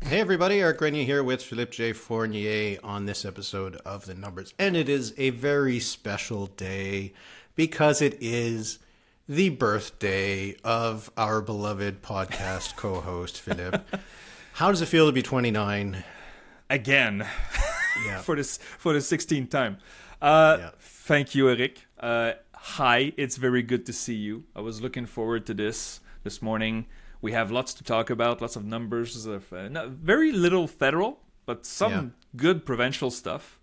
Hey everybody, Eric Grenier here with Philippe J. Fournier on this episode of The Numbers. And it is a very special day because it is the birthday of our beloved podcast co-host, Philippe. How does it feel to be 29? Again, Yeah. for the 16th time. Yeah. Thank you, Eric. Hi, it's very good to see you. I was looking forward to this morning. We have lots to talk about, lots of numbers, very little federal, but some good provincial stuff.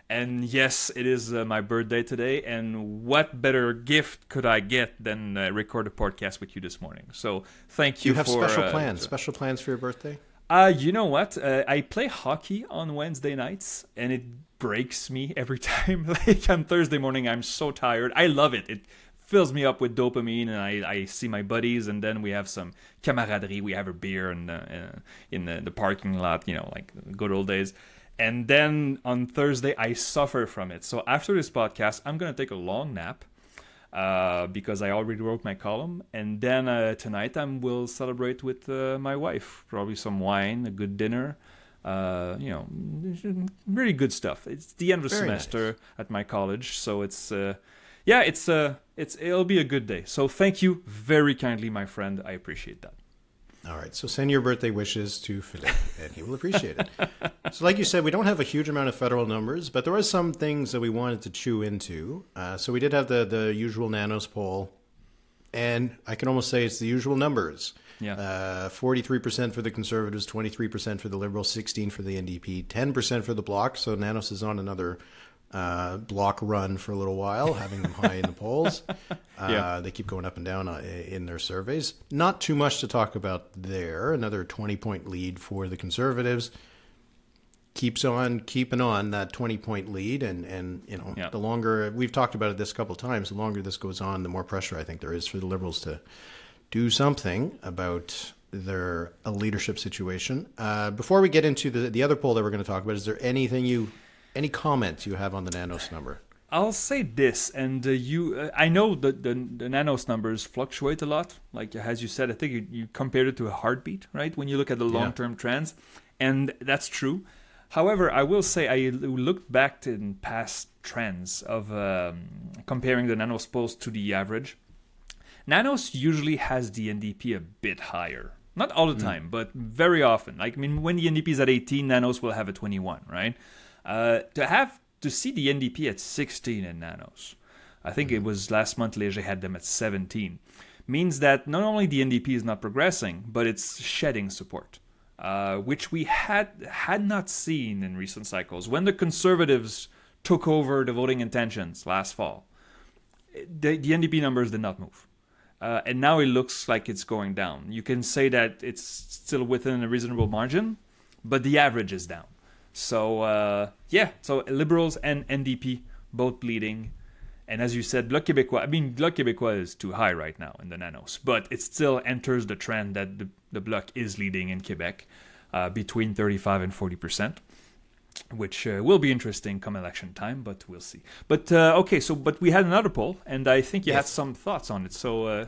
And yes, it is my birthday today, and what better gift could I get than record a podcast with you this morning? So thank you. You have for, special plans for your birthday? You know what? I play hockey on Wednesday nights, and it breaks me every time. Like on Thursday morning, I'm so tired. I love it. It fills me up with dopamine, and I see my buddies, and then we have some camaraderie. We have a beer in the parking lot, like good old days. And then on Thursday, I suffer from it. So after this podcast, I'm going to take a long nap because I already wrote my column. And then tonight, I will celebrate with my wife. Probably some wine, a good dinner. Really good stuff. It's the end of the semester at my college. So it's... it'll be a good day. So thank you very kindly, my friend. I appreciate that. All right, so send your birthday wishes to Philippe, and he will appreciate it. So like you said, we don't have a huge amount of federal numbers, but there are some things that we wanted to chew into. So we did have the usual Nanos poll, and I can almost say it's the usual numbers. Yeah. 43% for the Conservatives, 23% for the Liberals, 16% for the NDP, 10% for the Bloc. So Nanos is on another Bloc run for a little while, having them high in the polls. They keep going up and down in their surveys. Not too much to talk about there. Another 20-point lead for the Conservatives. Keeps on keeping on that 20-point lead, and the longer we've talked about it this couple of times, the longer this goes on, the more pressure I think there is for the Liberals to do something about their leadership situation. Before we get into the other poll that we're going to talk about, is there any comments you have on the Nanos number? I'll say this, and I know that the Nanos numbers fluctuate a lot. Like, as you said, I think you compared it to a heartbeat, right? When you look at the long-term trends, and that's true. However, I will say I looked back in past trends of comparing the Nanos polls to the average. Nanos usually has the NDP a bit higher. Not all the time, but very often. Like, when the NDP is at 18, Nanos will have a 21, right? To see the NDP at 16 in Nanos, I think it was last month Léger had them at 17, means that not only the NDP is not progressing, but it's shedding support, which we had not seen in recent cycles. When the Conservatives took over the voting intentions last fall, the NDP numbers did not move. And now it looks like it's going down. You can say that it's still within a reasonable margin, but the average is down. So, so Liberals and NDP both leading. And as you said, Bloc Québécois is too high right now in the Nanos, but it still enters the trend that the Bloc is leading in Quebec between 35 and 40%, which will be interesting come election time, but we'll see. But, but we had another poll, and I think you had some thoughts on it, so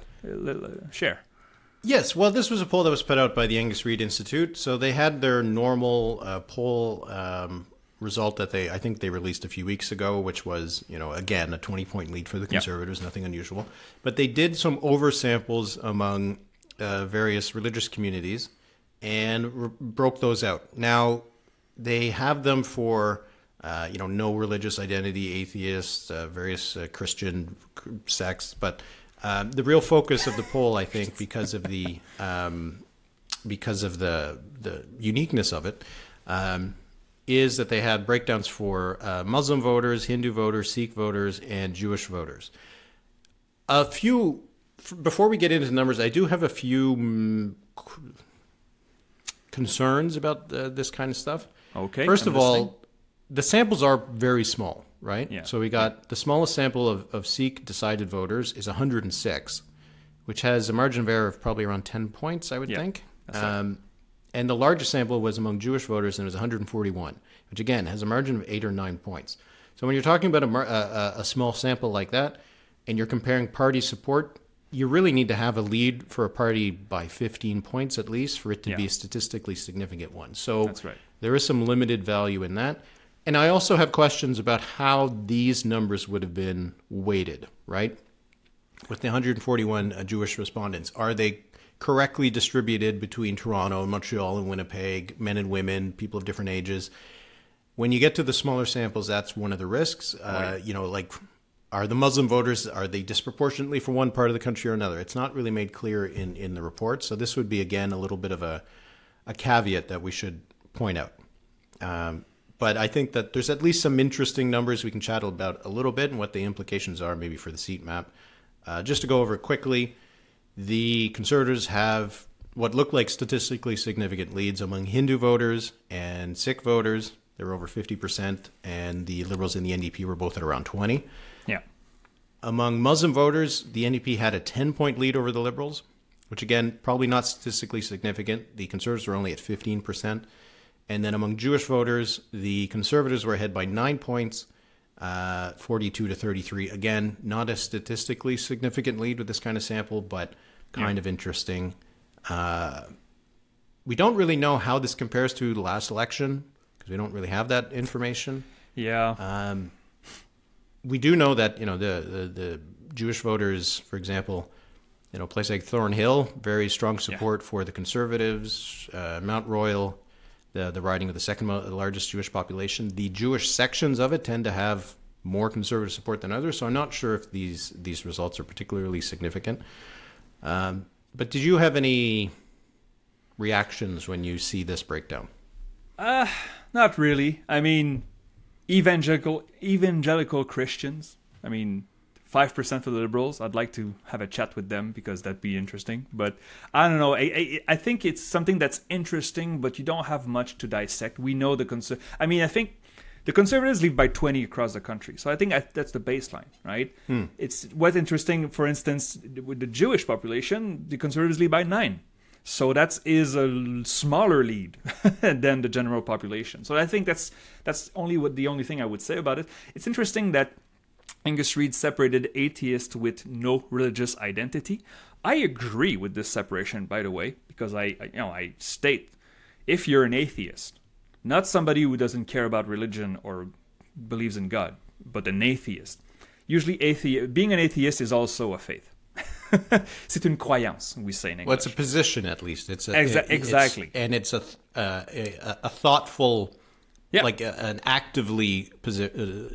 share. Yes, well, this was a poll that was put out by the Angus Reid Institute. So they had their normal poll result that I think they released a few weeks ago, which was, again, a 20-point lead for the Conservatives, nothing unusual. But they did some oversamples among various religious communities and broke those out. Now, they have them for, no religious identity, atheists, various Christian sects, but... the real focus of the poll, I think, because of the uniqueness of it, is that they had breakdowns for Muslim voters, Hindu voters, Sikh voters, and Jewish voters. Before we get into the numbers, I do have a few concerns about this kind of stuff. Okay. First of all, the samples are very small. Right? Yeah. So we got the smallest sample of Sikh decided voters is 106, which has a margin of error of probably around 10 points, I would think. And the largest sample was among Jewish voters, and it was 141, which again has a margin of 8 or 9 points. So when you're talking about a small sample like that, and you're comparing party support, you really need to have a lead for a party by 15 points at least for it to be a statistically significant one. So that's right. There is some limited value in that. And I also have questions about how these numbers would have been weighted, right? With the 141 Jewish respondents, are they correctly distributed between Toronto, Montreal, and Winnipeg, men and women, people of different ages? When you get to the smaller samples, that's one of the risks. Are the Muslim voters, are they disproportionately from one part of the country or another? It's not really made clear in the report. So this would be, again, a little bit of a caveat that we should point out. But I think that there's at least some interesting numbers we can chat about a little bit and what the implications are maybe for the seat map. Just to go over quickly, the Conservatives have what look like statistically significant leads among Hindu voters and Sikh voters. They were over 50%, and the Liberals and the NDP were both at around 20%. Yeah. Among Muslim voters, the NDP had a 10-point lead over the Liberals, which again, probably not statistically significant. The Conservatives were only at 15%. And then among Jewish voters, the Conservatives were ahead by 9 points, 42 to 33. Again, not a statistically significant lead with this kind of sample, but kind of interesting. We don't really know how this compares to the last election because we don't really have that information. Yeah. We do know that, the Jewish voters, for example, a place like Thornhill, very strong support for the Conservatives. Mount Royal, the riding with the second largest Jewish population. The Jewish sections of it tend to have more conservative support than others, so I'm not sure if these results are particularly significant. But did you have any reactions when you see this breakdown? Not really. I mean, evangelical Christians. I mean, 5% for the Liberals. I'd like to have a chat with them because that'd be interesting. But I don't know. I think it's something that's interesting, but you don't have much to dissect. We know I think the Conservatives lead by 20 across the country. So I think that's the baseline, right? It's what's interesting, for instance, with the Jewish population, the Conservatives lead by 9. So that is a smaller lead than the general population. So I think that's the only thing I would say about it. It's interesting that Angus Reid separated atheists with no religious identity. I agree with this separation, by the way, because I state, if you're an atheist, not somebody who doesn't care about religion or believes in God, but an atheist. Usually being an atheist is also a faith. C'est une croyance, we say in English. Well, it's a position, at least. Exactly. It's a thoughtful, an actively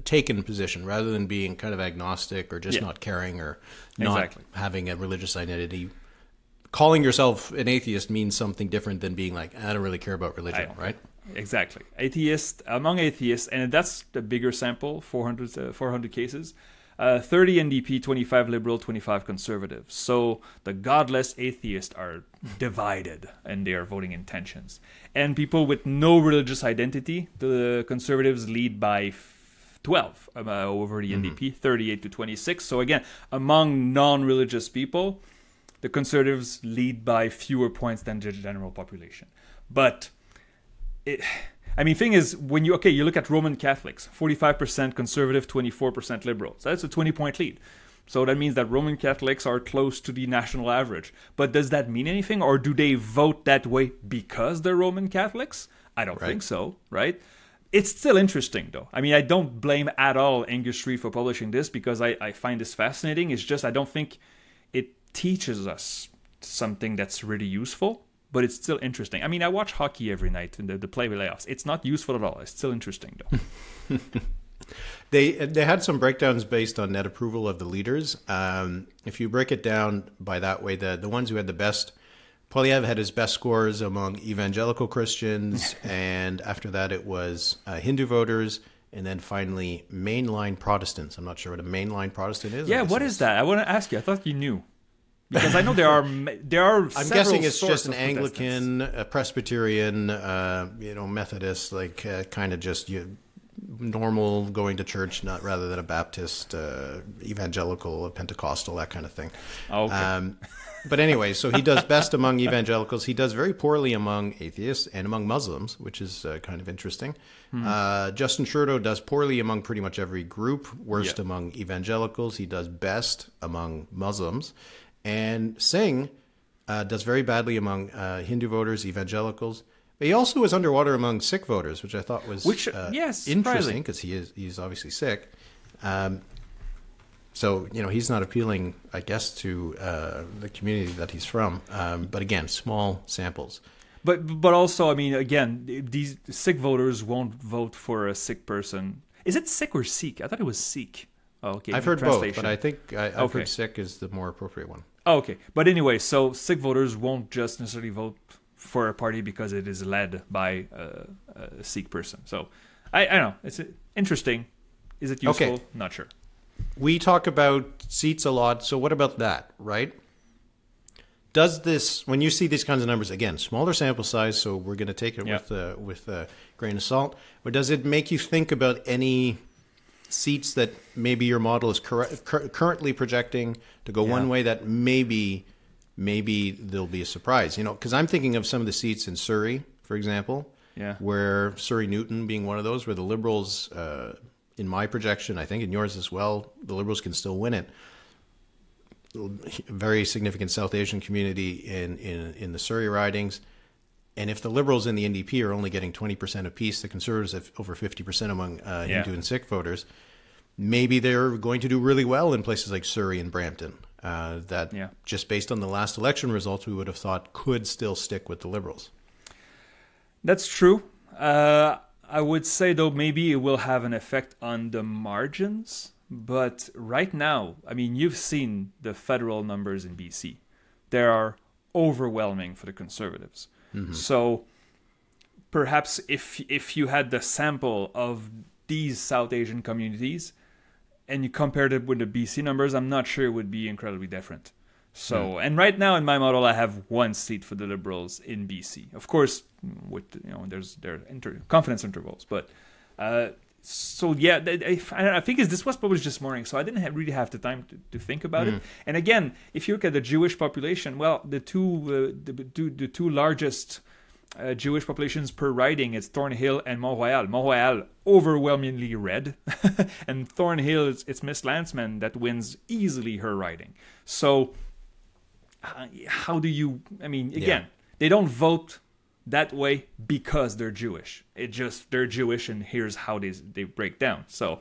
taken position, rather than being kind of agnostic or just not caring or not having a religious identity. Calling yourself an atheist means something different than being like, I don't really care about religion, right? Exactly. Among atheists, and that's the bigger sample, 400 cases. 30 NDP, 25 Liberal, 25 Conservative. So the godless atheists are divided in their voting intentions. And people with no religious identity, the Conservatives lead by 12 over the NDP, 38 to 26. So again, among non-religious people, the Conservatives lead by fewer points than the general population. But thing is, when you look at Roman Catholics, 45% Conservative, 24% Liberal. So that's a 20-point lead. So that means that Roman Catholics are close to the national average. But does that mean anything? Or do they vote that way because they're Roman Catholics? I don't think so, right? It's still interesting, though. I mean, I don't blame at all Angus Reid for publishing this because I find this fascinating. It's just I don't think it teaches us something that's really useful. But it's still interesting. I mean, I watch hockey every night in the playoffs. It's not useful at all. It's still interesting, though. They had some breakdowns based on net approval of the leaders. If you break it down by that way, the ones who had the best, Poilievre had his best scores among evangelical Christians, and after that it was Hindu voters, and then finally mainline Protestants. I'm not sure what a mainline Protestant is. Yeah, what is that? I want to ask you. I thought you knew. Because I know there are. I'm guessing it's just an Anglican, a Presbyterian, Methodist, kind of just normal going to church, not rather than a Baptist, evangelical, a Pentecostal, that kind of thing. Okay. But anyway, so he does best among evangelicals. He does very poorly among atheists and among Muslims, which is kind of interesting. Justin Trudeau does poorly among pretty much every group, worst among evangelicals. He does best among Muslims. And Singh does very badly among Hindu voters, evangelicals. But he also was underwater among Sikh voters, which I thought was interesting because he's obviously Sikh. So, he's not appealing, I guess, to the community that he's from. But again, small samples. But also, I mean, again, these Sikh voters won't vote for a Sikh person. Is it Sikh or Sikh? I thought it was Sikh. Oh, okay. I've heard both, but I think I've heard Sikh is the more appropriate one. Oh, okay. But anyway, so Sikh voters won't just necessarily vote for a party because it is led by a Sikh person. So, I don't know. It's interesting. Is it useful? Okay. Not sure. We talk about seats a lot, so what about that, right? Does this, when you see these kinds of numbers, again, smaller sample size, so we're going to take it with a grain of salt, but does it make you think about any seats that maybe your model is currently projecting to go one way that maybe there'll be a surprise? Because I'm thinking of some of the seats in Surrey, for example, where Surrey-Newton being one of those, where the Liberals... in my projection, I think in yours as well, the Liberals can still win it. Very significant South Asian community in the Surrey ridings. And if the Liberals and the NDP are only getting 20% apiece, the Conservatives have over 50% among Hindu and Sikh voters, maybe they're going to do really well in places like Surrey and Brampton. Just based on the last election results, we would have thought could still stick with the Liberals. That's true. I would say, though, maybe it will have an effect on the margins. But right now, I mean, you've seen the federal numbers in BC. They are overwhelming for the Conservatives. Mm-hmm. So perhaps if you had the sample of these South Asian communities and you compared it with the BC numbers, I'm not sure it would be incredibly different. So, and right now in my model, I have one seat for the Liberals in BC. Of course, with there are confidence intervals, but I think this was published this morning, so I didn't really have the time to think about it. And again, if you look at the Jewish population, well, the two largest Jewish populations per riding is Thornhill and Mont-Royal. Mont-Royal overwhelmingly red, and Thornhill it's Miss Lanceman that wins easily her riding. So. How do you... I mean, again, they don't vote that way because they're Jewish. It just, they're Jewish and here's how they break down. So,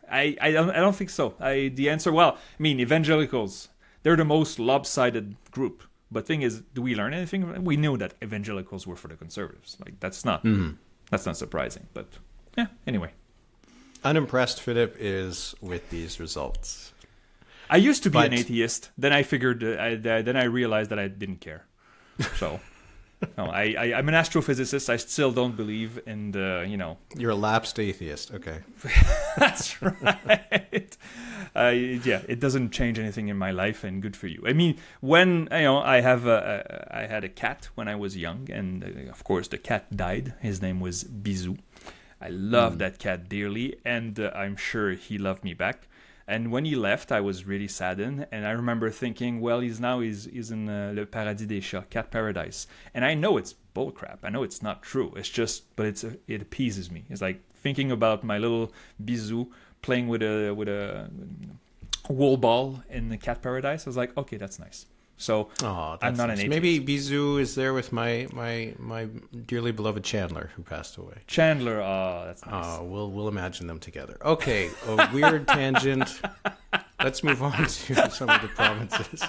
I don't think so. The answer, well, I mean, evangelicals, they're the most lopsided group. But thing is, do we learn anything? We knew that evangelicals were for the Conservatives. Like, that's not surprising. But, anyway. Unimpressed Philip is with these results. I used to be an atheist. Then I figured. Then I realized that I didn't care. So, no, I'm an astrophysicist. I still don't believe in the. You're a lapsed atheist. Okay. That's right. It doesn't change anything in my life, and good for you. I mean, when I had a cat when I was young, and of course the cat died. His name was Bisou. I loved that cat dearly, and I'm sure he loved me back. And when he left, I was really saddened. And I remember thinking, well, he's in Le Paradis des Chats, Cat Paradise. And I know it's bullcrap. I know it's not true. It's just, but it appeases me. It's like thinking about my little Bisou playing with a wool ball in the Cat Paradise. I was like, okay, that's nice. So I'm not an atheist. Maybe Bisou is there with my dearly beloved Chandler, who passed away. Chandler, that's nice. We'll imagine them together. Okay, a weird tangent. Let's move on to some of the provinces.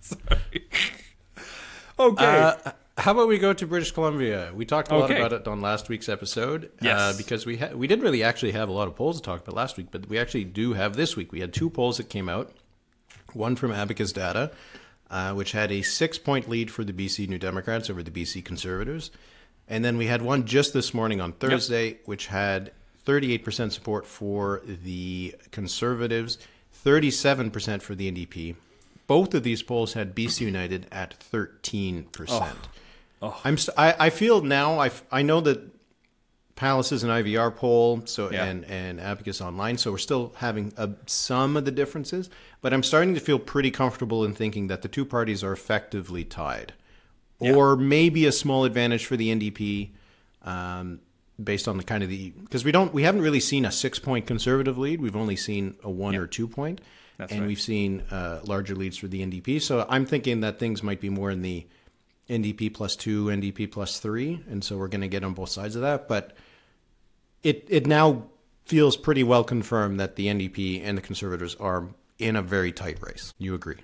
Sorry. Okay. How about we go to British Columbia? We talked a lot about it on last week's episode. Yes. Because we didn't really actually have a lot of polls to talk about last week, but we actually do have this week. We had 2 polls that came out. One from Abacus Data, which had a 6-point lead for the BC New Democrats over the BC Conservatives. And then we had one just this morning on Thursday, which had 38% support for the Conservatives, 37% for the NDP. Both of these polls had BC United at 13%. I feel now, I know that Palace is an IVR poll, and Abacus Online, so we're still having some of the differences, but I'm starting to feel pretty comfortable in thinking that the two parties are effectively tied, or maybe a small advantage for the NDP, based on because we haven't really seen a 6-point Conservative lead. We've only seen a 1 or 2 point, That's and right. we've seen larger leads for the NDP. So I'm thinking that things might be more in the NDP +2, NDP +3, and so we're going to get on both sides of that. But it now feels pretty well confirmed that the NDP and the Conservatives are in a very tight race. You agree?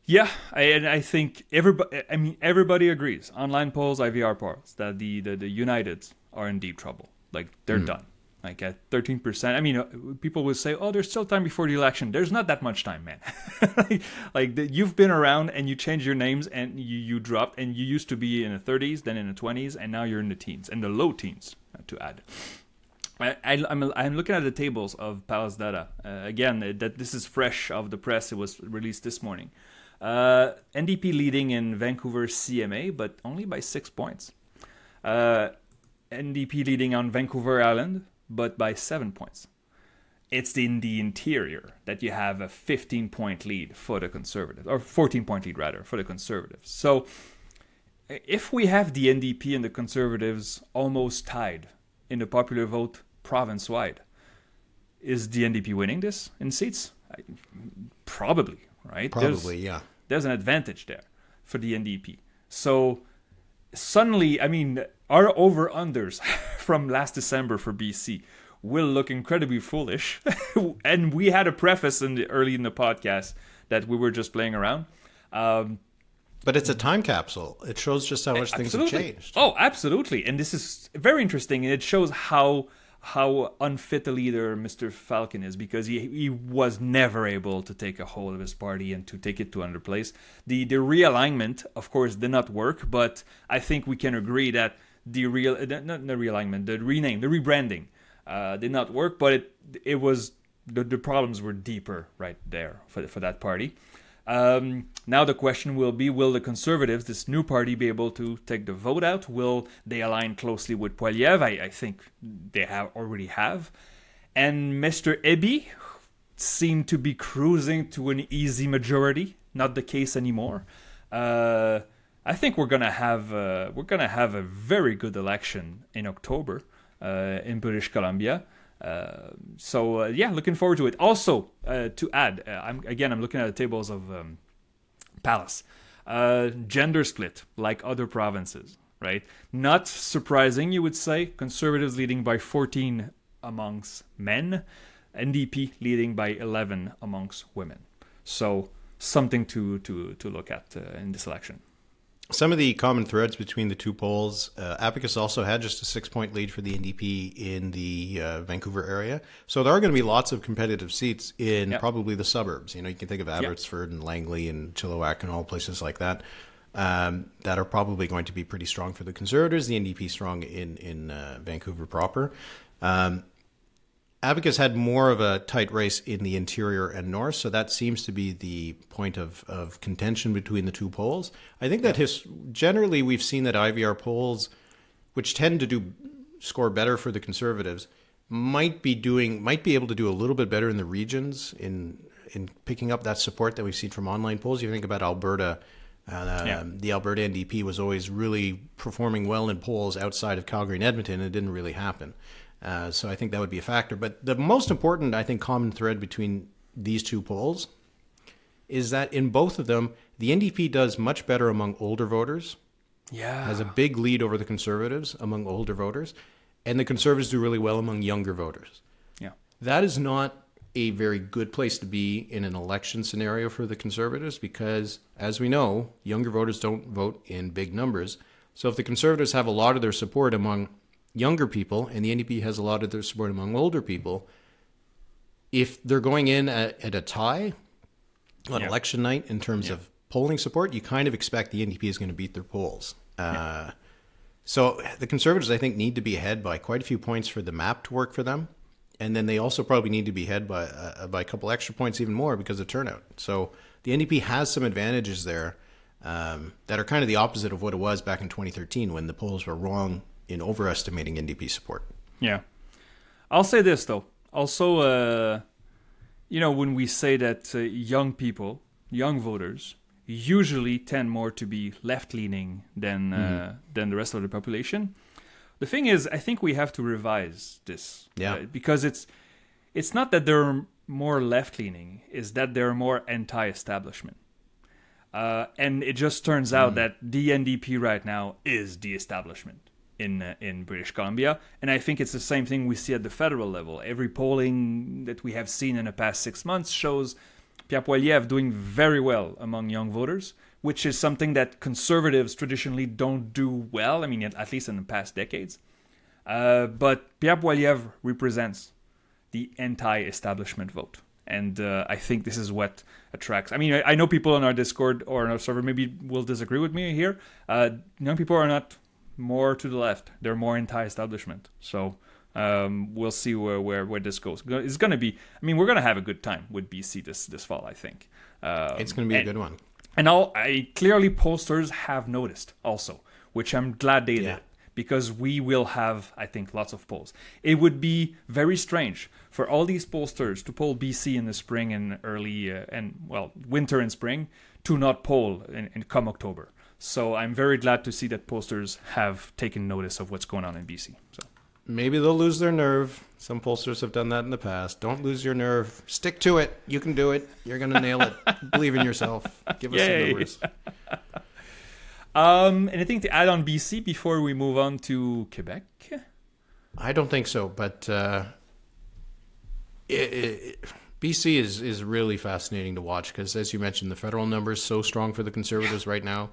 Yeah, I think everybody agrees. Online polls, IVR polls, that the United are in deep trouble. Like, they're done. Like, at 13%. I mean, people will say, "Oh, there's still time before the election." There's not that much time, man. You've been around and you changed your names and you dropped, and you used to be in the 30s, then in the 20s, and now you're in the teens, and the low teens, to add. I'm looking at the tables of Palace data. Again, that this is fresh off the press. It was released this morning. NDP leading in Vancouver CMA, but only by 6 points. NDP leading on Vancouver Island, but by 7 points. It's in the interior that you have a 15-point lead for the Conservatives, or 14-point lead rather, for the Conservatives. So if we have the NDP and the Conservatives almost tied in the popular vote province-wide, is the NDP winning this in seats? Probably, right? Probably, There's an advantage there for the NDP. So suddenly, I mean, our over-unders from last December for BC will look incredibly foolish. And we had a preface early in the podcast that we were just playing around. But it's a time capsule. It shows just how much things have changed. Oh, absolutely. And this is very interesting. And it shows how unfit a leader Mr. Falcon is, because he was never able to take a hold of his party and to take it to another place. The realignment, of course, did not work, but I think we can agree that the rebranding did not work, but it was the problems were deeper right there for that party. Now the question will be, will the Conservatives, this new party, be able to take the vote out? Will they align closely with Poilievre? I think they already have. And Mr. Eby seemed to be cruising to an easy majority. Not the case anymore. I think we're gonna have a very good election in October in British Columbia. Looking forward to it. Also, to add, I'm looking at the tables of Palace. Gender split, like other provinces, right? Not surprising, you would say. Conservatives leading by 14 amongst men. NDP leading by 11 amongst women. So, something to look at in this election. Some of the common threads between the two polls, Abacus also had just a 6-point lead for the NDP in the Vancouver area. So there are going to be lots of competitive seats in probably the suburbs. You know, you can think of Abbotsford and Langley and Chilliwack and all places like that, that are probably going to be pretty strong for the Conservatives. The NDP strong in Vancouver proper. Abacus had more of a tight race in the interior and north, so that seems to be the point of contention between the two polls. I think that generally we've seen that IVR polls, which tend to score better for the Conservatives, might be able to do a little bit better in the regions in picking up that support that we've seen from online polls. You think about Alberta. The Alberta NDP was always really performing well in polls outside of Calgary and Edmonton, and it didn't really happen. So I think that would be a factor. But the most important, I think, common thread between these two polls is that in both of them, the NDP does much better among older voters. Yeah. Has a big lead over the Conservatives among older voters. And the Conservatives do really well among younger voters. Yeah. That is not a very good place to be in an election scenario for the Conservatives because, as we know, younger voters don't vote in big numbers. So if the Conservatives have a lot of their support among younger people, and the NDP has a lot of their support among older people, if they're going in at a tie on election night in terms of polling support, you kind of expect the NDP is going to beat their polls. So the Conservatives, I think, need to be ahead by quite a few points for the map to work for them. And then they also probably need to be ahead by a couple extra points even more because of turnout. So the NDP has some advantages there that are kind of the opposite of what it was back in 2013 when the polls were wrong in overestimating NDP support. Yeah. I'll say this, though. Also, when we say that young people, young voters, usually tend more to be left-leaning than the rest of the population, the thing is, I think we have to revise this. Yeah. Because it's not that they're more left-leaning is that they're more anti-establishment. And it just turns out that the NDP right now is the establishment in British Columbia. And I think it's the same thing we see at the federal level. Every polling that we have seen in the past 6 months shows Pierre Poilievre doing very well among young voters, which is something that conservatives traditionally don't do well, I mean, at least in the past decades. But Pierre Poilievre represents the anti-establishment vote. And I think this is what attracts. I mean, I know people on our Discord or on our server maybe will disagree with me here. Young people are not more to the left; they're more anti-establishment. So we'll see where this goes. It's going to be. I mean, we're going to have a good time with BC this fall. I think it's going to be a good one. And clearly pollsters have noticed also, which I'm glad they did. Because we will have, I think, lots of polls. It would be very strange for all these pollsters to poll BC in the spring and winter and spring, to not poll in come October. So I'm very glad to see that pollsters have taken notice of what's going on in BC. So maybe they'll lose their nerve. Some pollsters have done that in the past. Don't lose your nerve. Stick to it. You can do it. You're going to nail it. Believe in yourself. Give us some numbers. Anything to add on BC before we move on to Quebec? I don't think so, but BC is really fascinating to watch because, as you mentioned, the federal numbers so strong for the Conservatives right now.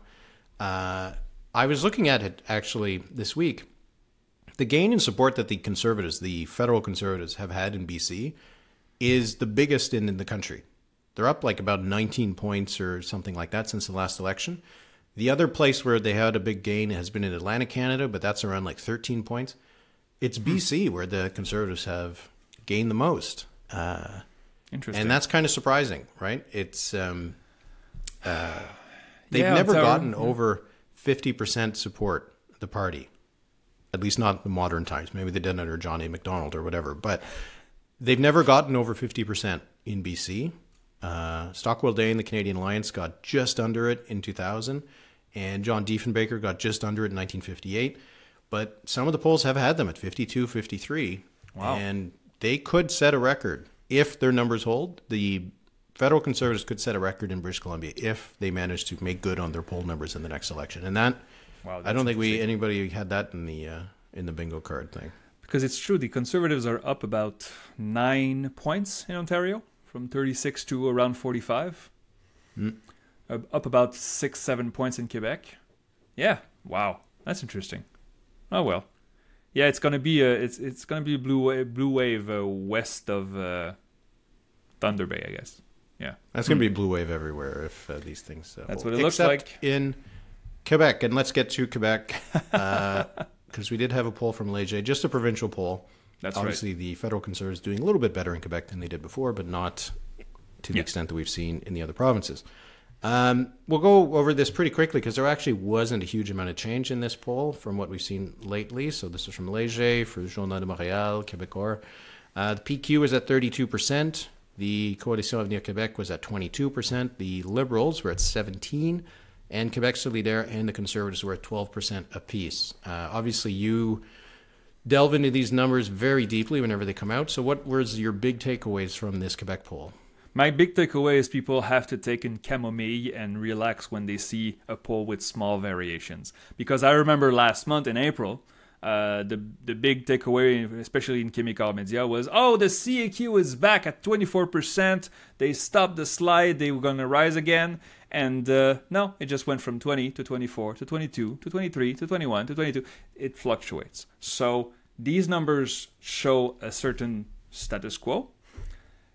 I was looking at it actually this week. The gain in support that the Conservatives, the federal Conservatives, have had in BC is the biggest in the country. They're up like about 19 points or something like that since the last election. The other place where they had a big gain has been in Atlantic Canada, but that's around like 13 points. It's BC where the Conservatives have gained the most. Interesting. And that's kind of surprising, right? It's they've never gotten over 50% support, the party. At least not in modern times. Maybe they did under John A. Macdonald or whatever. But they've never gotten over 50% in BC. Stockwell Day and the Canadian Alliance got just under it in 2000. And John Diefenbaker got just under it in 1958. But some of the polls have had them at 52, 53. Wow. And they could set a record. If their numbers hold, the federal Conservatives could set a record in British Columbia if they manage to make good on their poll numbers in the next election. And that, I don't think anybody had that in the bingo card thing. Because it's true, the Conservatives are up about 9 points in Ontario, from 36 to around 45. Up about 6-7 points in Quebec. Yeah, wow, that's interesting. Oh well, yeah, it's gonna be a blue wave west of Thunder Bay, I guess. Yeah, that's gonna be blue wave everywhere if these things. That's what it looks like in Quebec. And let's get to Quebec because we did have a poll from Léger, just a provincial poll. That's obviously right. The federal Conservatives doing a little bit better in Quebec than they did before, but not to the extent that we've seen in the other provinces. We'll go over this pretty quickly because there actually wasn't a huge amount of change in this poll from what we've seen lately. So this is from Léger for Journal de Montréal, Québécois. The PQ was at 32%. The Coalition Avenir Québec was at 22%. The Liberals were at 17%. And Québec Solidaire and the Conservatives were at 12% apiece. Obviously, you delve into these numbers very deeply whenever they come out. So what was your big takeaways from this Quebec poll? My big takeaway is people have to take in chamomile and relax when they see a poll with small variations. Because I remember last month in April, the big takeaway, especially in Québécois Media, was, the CAQ is back at 24%. They stopped the slide. They were going to rise again. And no, it just went from 20 to 24 to 22 to 23 to 21 to 22. It fluctuates. So these numbers show a certain status quo.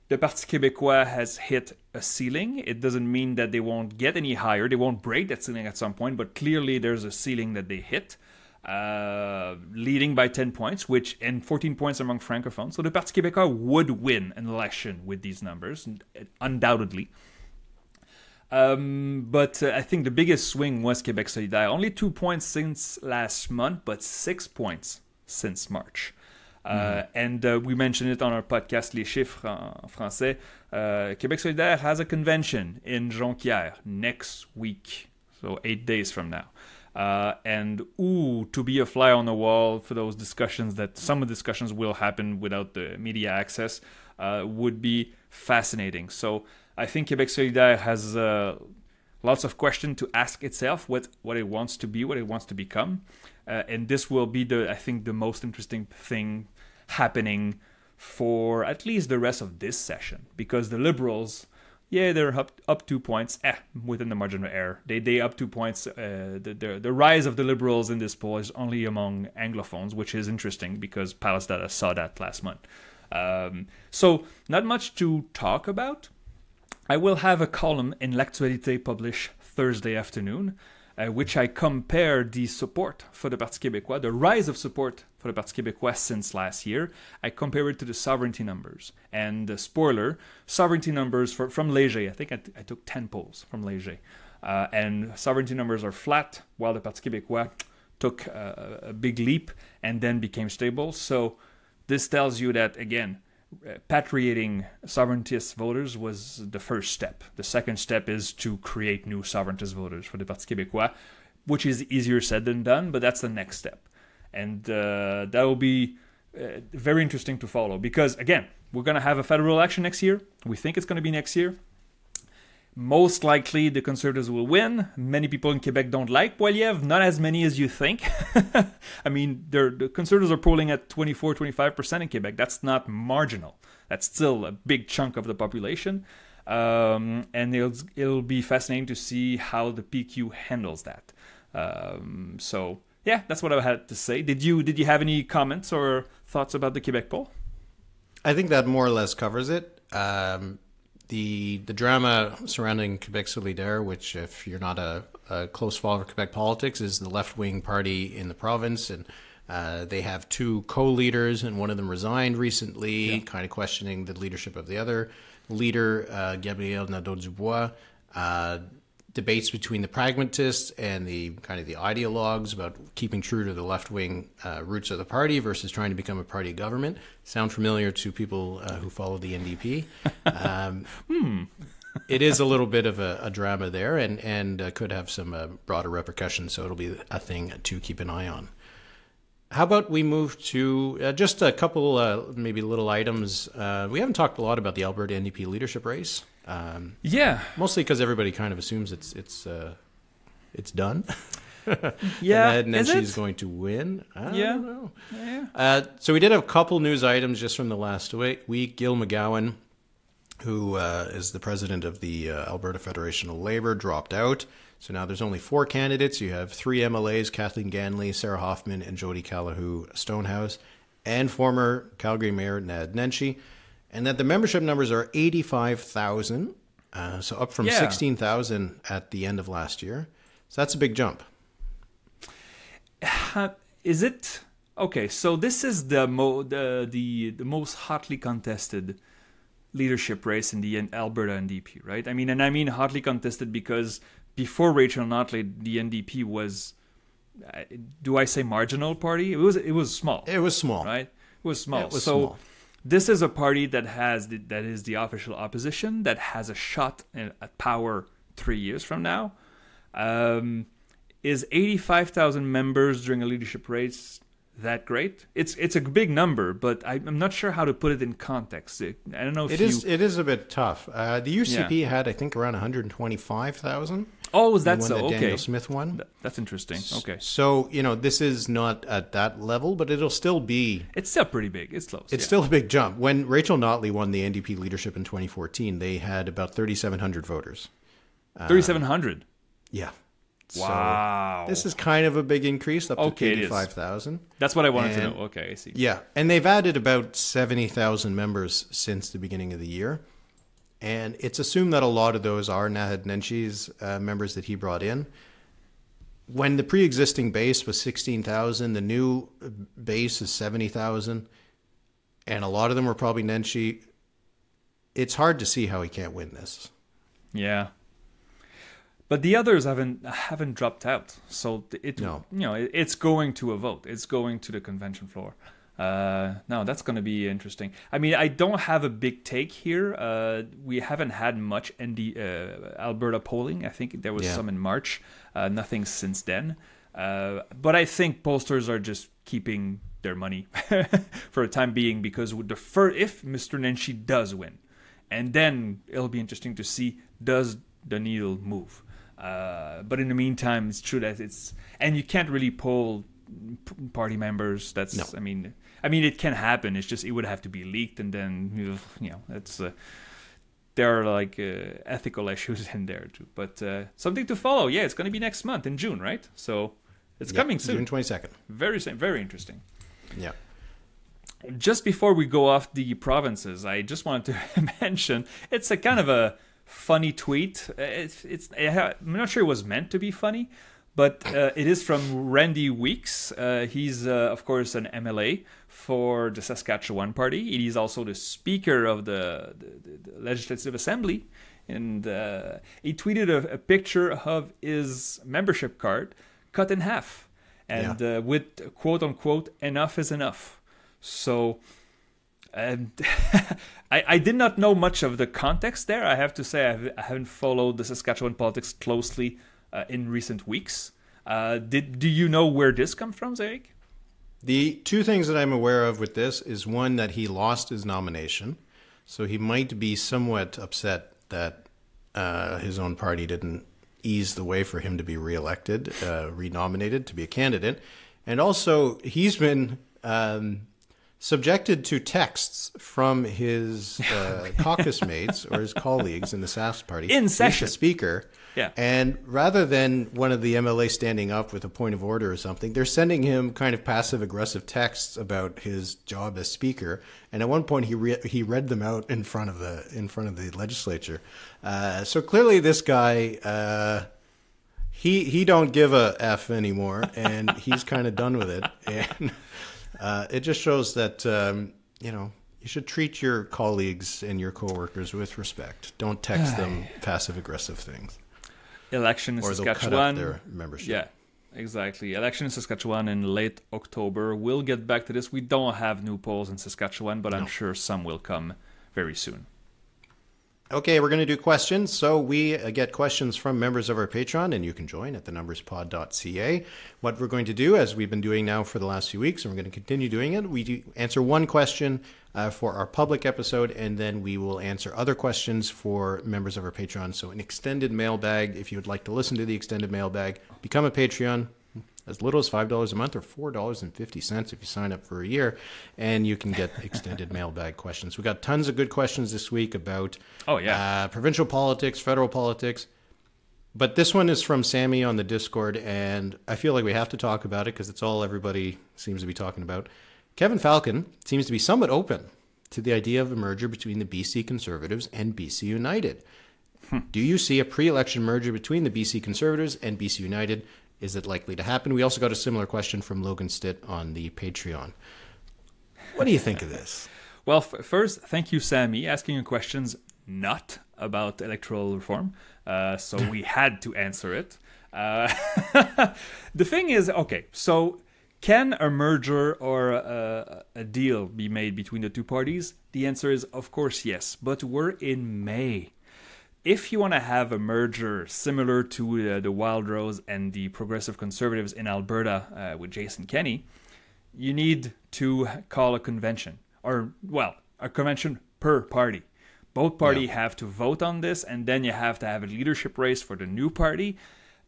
The Parti québécois has hit a ceiling. It doesn't mean that they won't get any higher. They won't break that ceiling at some point, but clearly there's a ceiling that they hit, leading by 10 points, and 14 points among francophones. So the Parti québécois would win an election with these numbers, undoubtedly. But I think the biggest swing was Québec Solidaire. Only 2 points since last month, but 6 points since March. And we mentioned it on our podcast Les Chiffres en français. Québec Solidaire has a convention in Jonquière next week, so 8 days from now. And to be a fly on the wall for those discussions, that some of the discussions will happen without the media access, would be fascinating. So I think Québec Solidaire has lots of questions to ask itself, what it wants to be, what it wants to become. And this will be, I think, the most interesting thing happening for at least the rest of this session. Because the Liberals, yeah, they're up 2 points, within the margin of error. They up 2 points. The rise of the Liberals in this poll is only among Anglophones, which is interesting because Palace Data saw that last month. So not much to talk about. I will have a column in L'Actualité published Thursday afternoon, which I compare the support for the Parti québécois, the rise of support for the Parti québécois since last year. I compare it to the sovereignty numbers. And spoiler, sovereignty numbers from Léger, I think I took 10 polls from Léger. And sovereignty numbers are flat, while the Parti québécois took a big leap and then became stable. So this tells you that, again, patriating sovereigntist voters was the first step. The second step is to create new sovereigntist voters for the Parti québécois, which is easier said than done, but that's the next step. And that will be very interesting to follow because, again, we're going to have a federal election next year. We think it's going to be next year. Most likely, the Conservatives will win. Many people in Quebec don't like Poilievre, not as many as you think. I mean, the Conservatives are polling at 24-25% in Quebec. That's not marginal. That's still a big chunk of the population. And it'll be fascinating to see how the PQ handles that. So, yeah, that's what I had to say. Did you have any comments or thoughts about the Quebec poll? I think that more or less covers it. The drama surrounding Québec Solidaire, which if you're not a close follower of Quebec politics, is the left-wing party in the province. And they have two co-leaders, and one of them resigned recently, kind of questioning the leadership of the other leader, Gabriel Nadeau-Dubois. Debates between the pragmatists and the kind of the ideologues about keeping true to the left-wing roots of the party versus trying to become a party government. Sound familiar to people who follow the NDP. It is a little bit of a drama there and could have some broader repercussions, so it'll be a thing to keep an eye on. How about we move to just a couple maybe little items. We haven't talked a lot about the Alberta NDP leadership race. Mostly because everybody kind of assumes it's done. Yeah, and then she's going to win. I don't know. Yeah. So we did have a couple news items just from the last week. Gil McGowan, who is the president of the Alberta Federation of Labour, dropped out. So now there's only 4 candidates. You have 3 MLAs, Kathleen Ganley, Sarah Hoffman, and Jody Calahoo Stonehouse, and former Calgary Mayor Ned Nenshi. And that the membership numbers are 85,000, so up from 16,000 at the end of last year. So that's a big jump. Is it? Okay, so this is the most hotly contested leadership race in the Alberta NDP, right? I mean hotly contested because before Rachel Notley, the NDP was, do I say marginal party? It was small. It was small. Right? It was small. It was small. This is a party that is the official opposition, that has a shot at power 3 years from now. Is 85,000 members during a leadership race that great? It's a big number, but I'm not sure how to put it in context. I don't know if it is a bit tough. The UCP had, I think, around 125,000. Oh, is that so? Okay. Daniel Smith won. That's interesting. Okay. So, this is not at that level, but it'll still be... It's still pretty big. It's close. It's still a big jump. When Rachel Notley won the NDP leadership in 2014, they had about 3,700 voters. 3,700? Yeah. Wow. So this is kind of a big increase, up to 85,000. That's what I wanted to know. Okay, I see. Yeah, and they've added about 70,000 members since the beginning of the year. And it's assumed that a lot of those are Nahad Nenshi's members that he brought in. When the pre-existing base was 16,000, the new base is 70,000. And a lot of them were probably Nenshi. It's hard to see how he can't win this. Yeah. But the others haven't dropped out, so it's going to a vote. It's going to the convention floor. No, that's going to be interesting. I mean, I don't have a big take here. We haven't had much in the Alberta polling. I think there was some in March. Nothing since then. But I think pollsters are just keeping their money for the time being because if Mr. Nenshi does win, And then it'll be interesting to see, does the needle move? But in the meantime, it's true that and you can't really poll party members. That's, No. I mean, it can happen. It's just, it would have to be leaked, and then, it's there are like ethical issues in there too. But something to follow. Yeah, it's going to be next month in June, right? So it's coming soon. June 22nd. Very interesting. Yeah. Just before we go off the provinces, I just wanted to mention, it's a kind of a funny tweet. I'm not sure it was meant to be funny, but it is from Randy Weeks. He's, of course, an MLA for the Saskatchewan Party. He's also the Speaker of the Legislative Assembly. And he tweeted a picture of his membership card cut in half. And with, quote unquote, enough is enough. So I did not know much of the context there. I have to say I haven't followed the Saskatchewan politics closely in recent weeks. Do you know where this comes from, Eric? The two things that I'm aware of with this is, one, that he lost his nomination. So he might be somewhat upset that his own party didn't ease the way for him to be reelected, renominated to be a candidate. And also, he's been subjected to texts from his caucus mates or his colleagues in the Sask party. In session. The speaker. Yeah. And rather than one of the MLA standing up with a point of order or something, they're sending him kind of passive-aggressive texts about his job as speaker. And at one point, he read them out in front of the legislature. So clearly, this guy he don't give a f anymore, and he's kind of done with it. And it just shows that you should treat your colleagues and your coworkers with respect. Don't text them passive-aggressive things. Election in or Saskatchewan. They'll cut up their membership. Yeah, exactly. Election in Saskatchewan in late October. We'll get back to this. We don't have new polls in Saskatchewan, but I'm sure some will come very soon. Okay, we're going to do questions. So we get questions from members of our Patreon, and you can join at thenumberspod.ca. What we're going to do, as we've been doing now for the last few weeks, and we're going to continue doing it, we answer one question for our public episode, and then we will answer other questions for members of our Patreon. So an extended mailbag. If you would like to listen to the extended mailbag, become a Patreon. As little as $5 a month or $4.50 if you sign up for a year, and you can get extended mailbag questions. We got tons of good questions this week about provincial politics, federal politics. But this one is from Sammy on the Discord, and I feel like we have to talk about it because it's all everybody seems to be talking about. Kevin Falcon seems to be somewhat open to the idea of a merger between the BC Conservatives and BC United. Do you see a pre-election merger between the BC Conservatives and BC United? Is it likely to happen? We also got a similar question from Logan Stitt on the Patreon. What do you think of this? Well, first, thank you, Sammy, asking your questions not about electoral reform. So we had to answer it. The thing is, okay, so can a merger or a deal be made between the two parties? The answer is, of course, yes. But we're in May. If you want to have a merger similar to the Wild Rose and the Progressive Conservatives in Alberta with Jason Kenney, you need to call a convention. Or, well, a convention per party. Both parties have to vote on this, and then you have to have a leadership race for the new party.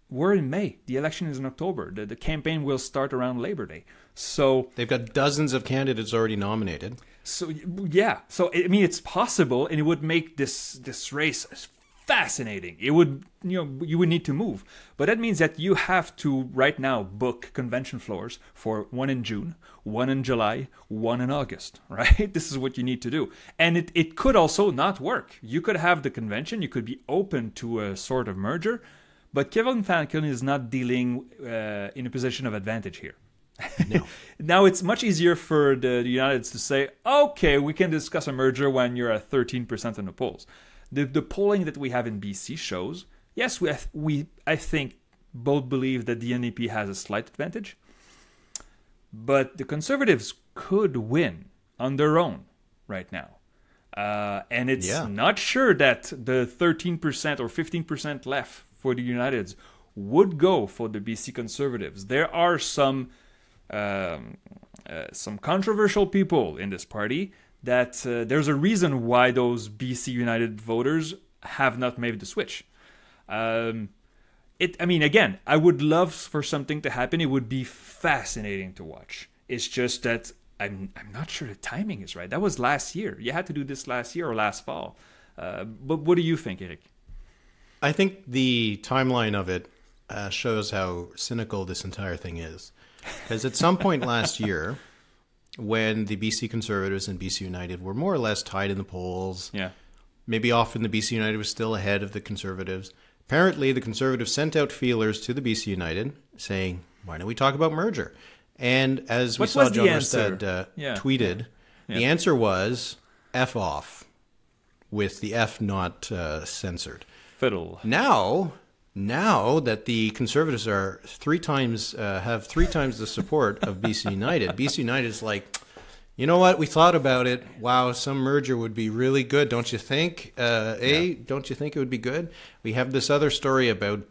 We're in May. The election is in October. The campaign will start around Labor Day. So they've got dozens of candidates already nominated. So, yeah. So, I mean, it's possible, and it would make this race fascinating. It would, you would need to move. But that means that you have to right now book convention floors for one in June, one in July, one in August, right? This is what you need to do. And it could also not work. You could have the convention, you could be open to a sort of merger, but Kevin Falcon is not dealing in a position of advantage here. No. Now it's much easier for the Uniteds to say, okay, we can discuss a merger when you're at 13% in the polls. The polling that we have in BC shows, yes, I think both believe that the NDP has a slight advantage, but the Conservatives could win on their own right now. And it's not sure that the 13% or 15% left for the Uniteds would go for the BC Conservatives. There are some controversial people in this party that there's a reason why those BC United voters have not made the switch. Again, I would love for something to happen. It would be fascinating to watch. It's just that I'm not sure the timing is right. That was last year. You had to do this last year or last fall. But what do you think, Eric? I think the timeline of it shows how cynical this entire thing is. Because at some point last year, when the BC Conservatives and BC United were more or less tied in the polls, maybe often the BC United was still ahead of the Conservatives. Apparently, the Conservatives sent out feelers to the BC United saying, why don't we talk about merger? And as we saw John Rustad tweeted, the answer was F off, with the F not censored. Fiddle. Now that the Conservatives are have three times the support of BC United, BC United is like, you know what? We thought about it. Wow, some merger would be really good, don't you think? Don't you think it would be good? We have this other story about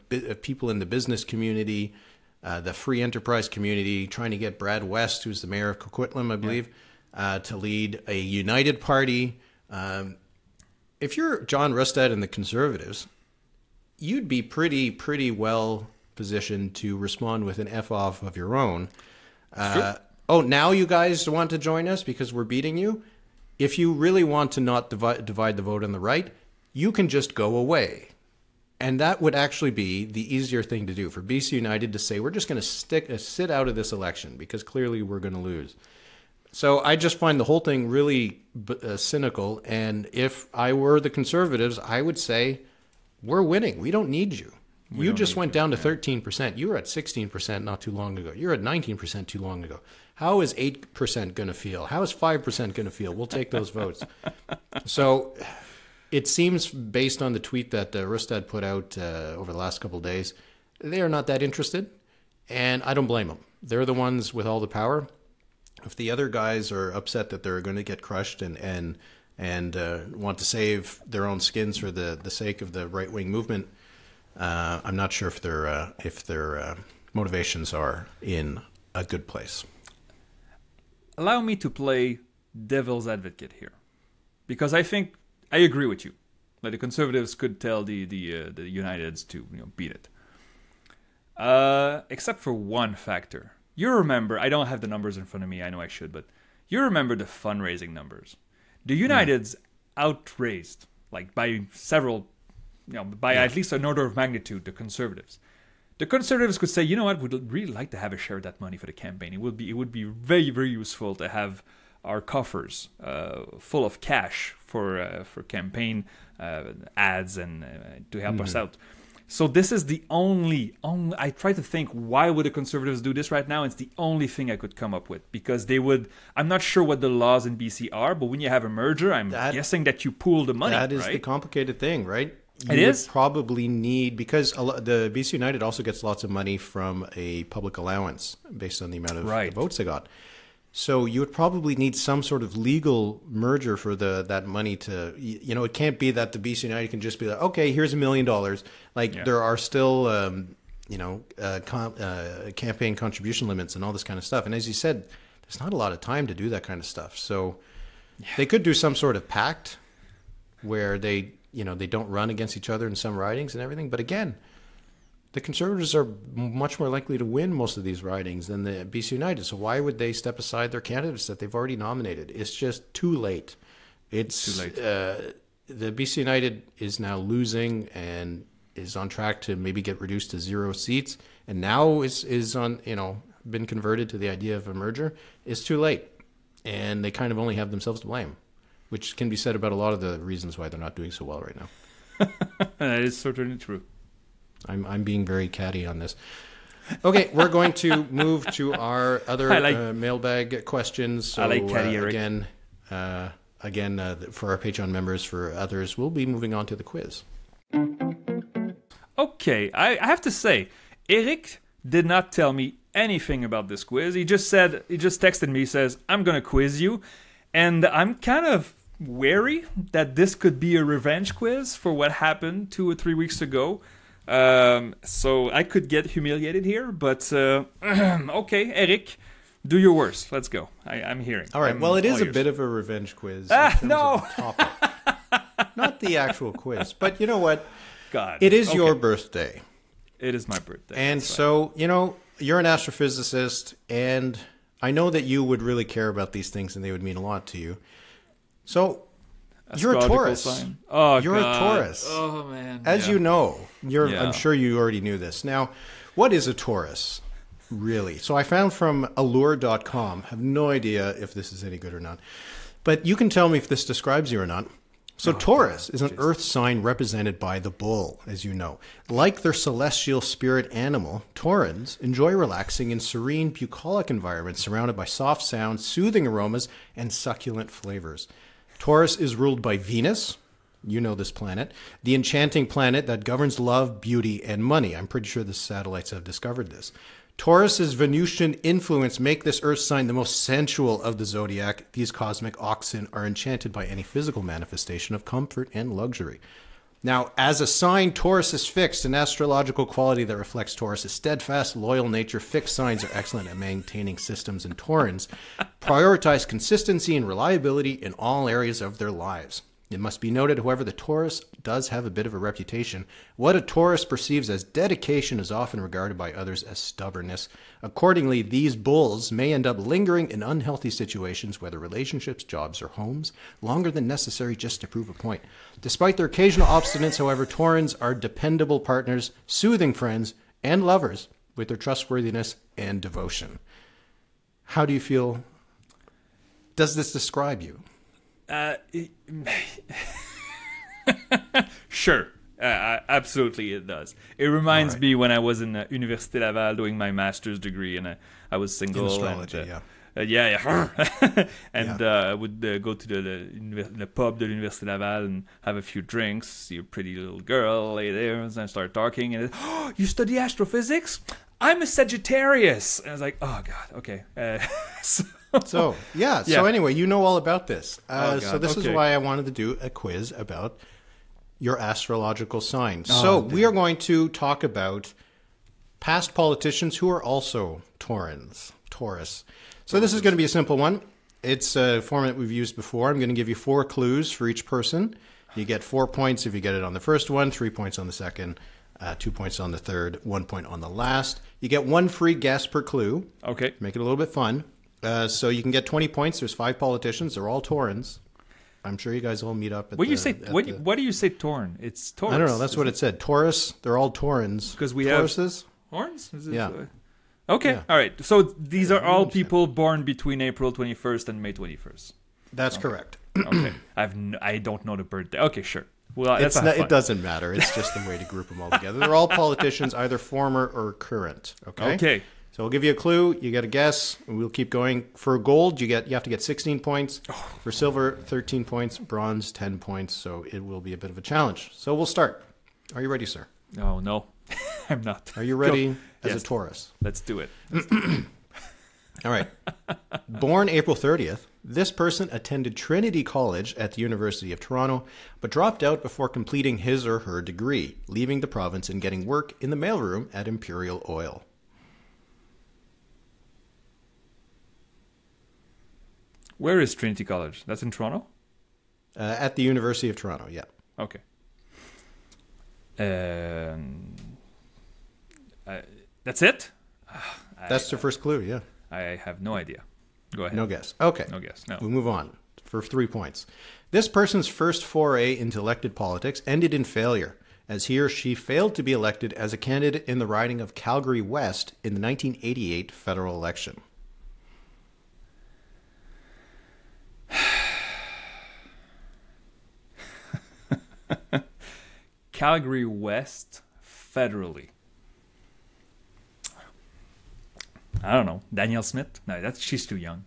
people in the business community, the free enterprise community, trying to get Brad West, who's the mayor of Coquitlam, I believe, to lead a united party. If you're John Rustad and the Conservatives, you'd be pretty well positioned to respond with an F off of your own. Oh, now you guys want to join us because we're beating you? If you really want to not divide the vote on the right, you can just go away. And that would actually be the easier thing to do for BC United to say, we're just going to sit out of this election because clearly we're going to lose. So I just find the whole thing really cynical. And if I were the Conservatives, I would say, we're winning. We don't need you. You just went down to 13%. You were at 16% not too long ago. You're at 19% too long ago. How is 8% going to feel? How is 5% going to feel? We'll take those votes. So it seems, based on the tweet that Rustad put out over the last couple of days, they are not that interested, and I don't blame them. They're the ones with all the power. If the other guys are upset that they're going to get crushed and want to save their own skins for the sake of the right-wing movement, I'm not sure if their motivations are in a good place. Allow me to play devil's advocate here, because I think I agree with you. Like the Conservatives could tell the Uniteds to beat it, except for one factor. You remember? I don't have the numbers in front of me. I know I should, but you remember the fundraising numbers. The Uniteds outraised by several. By at least an order of magnitude, the Conservatives. The Conservatives could say, you know what, we'd really like to have a share of that money for the campaign. It would be very, very useful to have our coffers full of cash for campaign ads and to help us out. So this is the only. I try to think, why would the Conservatives do this right now? It's the only thing I could come up with, because they would. I'm not sure what the laws in BC are, but when you have a merger, I'm guessing that you pool the money. That is the complicated thing, right? You would probably need, because the BC United also gets lots of money from a public allowance based on the amount of votes they got. So you would probably need some sort of legal merger for that money to, it can't be that the BC United can just be like, okay, here's $1 million. There are still, campaign contribution limits and all this kind of stuff. And as you said, there's not a lot of time to do that kind of stuff. So they could do some sort of pact where they don't run against each other in some ridings and everything. But again, the Conservatives are much more likely to win most of these ridings than the BC United. So why would they step aside their candidates that they've already nominated? It's just too late. It's too late. The BC United is now losing and is on track to maybe get reduced to 0 seats. And now is on, been converted to the idea of a merger. It's too late. And they kind of only have themselves to blame, which can be said about a lot of the reasons why they're not doing so well right now. That is certainly true. I'm being very catty on this. Okay, we're going to move to our other mailbag questions. So, I like catty, Eric. Again, for our Patreon members, for others, we'll be moving on to the quiz. Okay, I have to say, Eric did not tell me anything about this quiz. He just texted me, says, I'm going to quiz you. And I'm kind of wary that this could be a revenge quiz for what happened 2 or 3 weeks ago. So I could get humiliated here, but okay, Eric, Do your worst. Let's go. I'm hearing. All right. I'm well, it is all a yours. bit of a revenge quiz. In terms of the topic. Not the actual quiz, but you know what? God. It is your birthday. It is my birthday. And so, you're an astrophysicist, and I know that you would really care about these things and they would mean a lot to you. So, you're a Taurus. Sign. Oh, you're God. a Taurus. Oh, man. As you know, I'm sure you already knew this. Now, what is a Taurus, really? So I found from allure.com. I have no idea if this is any good or not. But you can tell me if this describes you or not. So Taurus is an earth sign represented by the bull, as you know. Like their celestial spirit animal, Taurans enjoy relaxing in serene, bucolic environments surrounded by soft sounds, soothing aromas, and succulent flavors. Taurus is ruled by Venus. You know this planet. The enchanting planet that governs love, beauty, and money. I'm pretty sure the satellites have discovered this. Taurus's Venusian influence make this earth sign the most sensual of the zodiac. These cosmic oxen are enchanted by any physical manifestation of comfort and luxury. Now, as a sign, Taurus is fixed, an astrological quality that reflects Taurus's steadfast, loyal nature. Fixed signs are excellent at maintaining systems, and Taurans prioritize consistency and reliability in all areas of their lives. It must be noted, however, the Taurus does have a bit of a reputation. What a Taurus perceives as dedication is often regarded by others as stubbornness. Accordingly, these bulls may end up lingering in unhealthy situations, whether relationships, jobs, or homes, longer than necessary just to prove a point. Despite their occasional obstinance, however, Taurans are dependable partners, soothing friends, and lovers with their trustworthiness and devotion. How do you feel? Does this describe you? Sure. Absolutely it does. It reminds me when I was in Université Laval doing my master's degree, and I was single. In astrology, and I would go to the pub de l'Université Laval and have a few drinks, see a pretty little girl lay there, and I start talking, and you study astrophysics? I'm a Sagittarius. And I was like, oh God, okay. So anyway, you know all about this. So this is why I wanted to do a quiz about your astrological sign. We are going to talk about past politicians who are also Taurus. So this is going to be a simple one. It's a format we've used before. I'm going to give you 4 clues for each person. You get 4 points if you get it on the first one, 3 points on the second, 2 points on the third, 1 point on the last. You get 1 free guess per clue. Okay. Make it a little bit fun. So you can get 20 points. There's 5 politicians. They're all Taurans. I'm sure you guys all meet up at what do you say Tauran? It's Taurus. I don't know. That's what it said. Taurus. They're all Taurans. Because we Tauruses? have horns? Yeah. Okay. Yeah. All right. So these are all people born between April 21st and May 21st. That's correct. Okay. I don't know the birthday. Okay, sure. Well, it doesn't matter. It's just the way to group them all together. They're all politicians, either former or current. Okay. Okay. So we'll give you a clue. You get a guess. And we'll keep going. For gold, you have to get 16 points. For silver, 13 points. Bronze, 10 points. So it will be a bit of a challenge. So we'll start. Are you ready, sir? Oh, no. I'm not. Are you ready as a Taurus? Let's do it. All right. Born April 30th, this person attended Trinity College at the University of Toronto, but dropped out before completing his or her degree, leaving the province and getting work in the mailroom at Imperial Oil. Where is Trinity College? That's in Toronto? At the University of Toronto, yeah. Okay. That's it? That's the first clue, yeah. I have no idea. Go ahead. No guess. Okay. No guess, no. We'll move on for 3 points. This person's first foray into elected politics ended in failure, as he or she failed to be elected as a candidate in the riding of Calgary West in the 1988 federal election. Calgary West federally. I don't know. Danielle Smith? No, she's too young.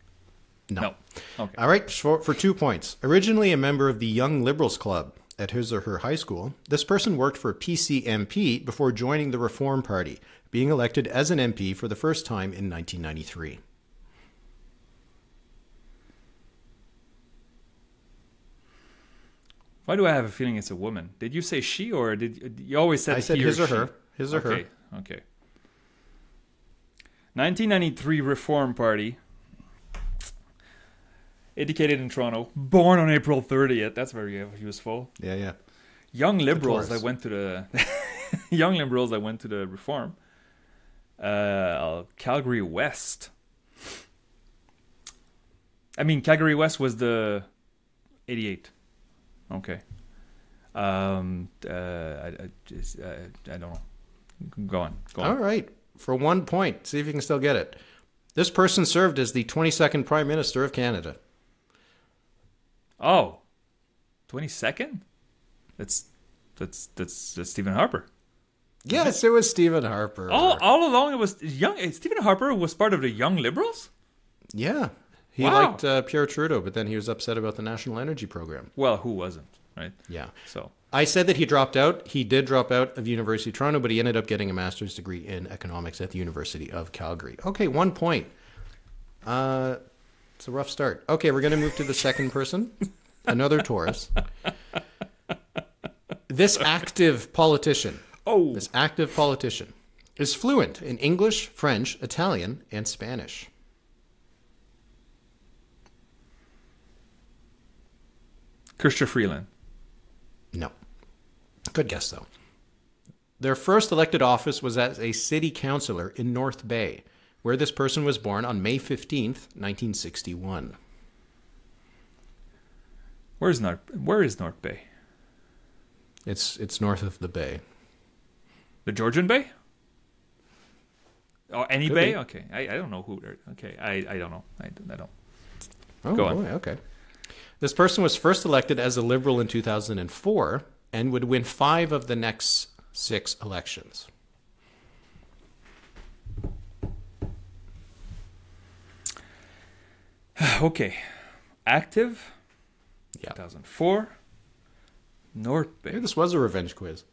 No. Okay. All right, for 2 points. Originally a member of the Young Liberals Club at his or her high school, this person worked for PCMP before joining the Reform Party, being elected as an MP for the first time in 1993. Why do I have a feeling it's a woman? Did you say she, or did you always said I said he his or she? her. His or her. Okay. 1993 Reform Party. Educated in Toronto. Born on April 30th. That's very useful. Yeah, yeah. Young liberals that went to the young liberals that went to the Reform. Calgary West. I mean, Calgary West was the 88. Okay. I don't know. Go on. All right. For 1 point. See if you can still get it. This person served as the 22nd Prime Minister of Canada. Oh. 22nd? That's Stephen Harper. Yes, it was Stephen Harper. All along it was young. Stephen Harper was part of the Young Liberals? Yeah. He liked Pierre Trudeau, but then he was upset about the National Energy Program. Well, who wasn't, right? Yeah. So I said that he dropped out. He did drop out of University of Toronto, but he ended up getting a master's degree in economics at the University of Calgary. Okay, 1 point. It's a rough start. Okay, we're going to move to the second person. Another Taurus. This active politician is fluent in English, French, Italian, and Spanish. Chrystia Freeland. No. Good guess, though. Their first elected office was as a city councillor in North Bay, where this person was born on May 15th, 1961. Where is North Bay? It's north of the bay. The Georgian Bay? Or any Could bay? be. Okay. I don't know who. Okay. I don't know. I don't. Oh, Go on. boy, okay. This person was first elected as a Liberal in 2004 and would win 5 of the next 6 elections. Okay. Active. Yeah. 2004. North Bay. Maybe this was a revenge quiz.